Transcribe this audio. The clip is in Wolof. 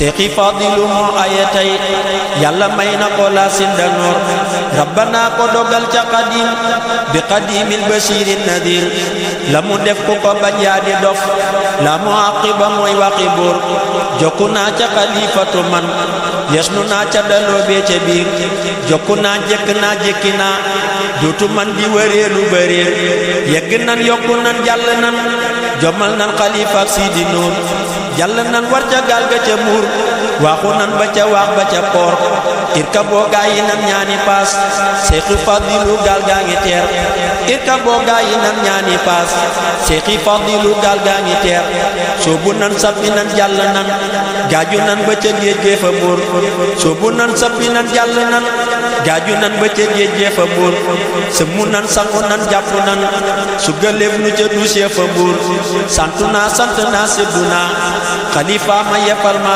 seexi fadilu moo aye tey yàlla may na ko la sindanoor rabbana ko dogal ca qadim bi qadimil bashirin nadir la mu def ku ko bañ yaa di dof la mu aqiba mooy waxi buur jokku naa ca xalifatu man yesnu naa ca daloo bee ca biir jokku naa jekk naa jekki naa dootu man di wëreelu bëreer yegg nan yokku nan jàll nan jommal nan xalifa ak Sidi Nuur jàll nan war ca gaal ga ca muur waaxu nan ba ca waax ba ca poor irka boo gaa yi nan ñaani paas seexi fadilu gaal gaa ngi teer irka boo gaa yi nan ñaani paas seexi fadilu gaal gaa ngi teer soobu nan sappi nan jàll nan gaaju nan ba ca géej gee fa buur soobu nan sappi nan jàll nan gaaju nan ba ca géej gee fa buur sëmmu nan sangu nan jàpp nan su gëléef nu ca duusee fa buur santu naa sant naa seddu naa xalifa ma yefal ma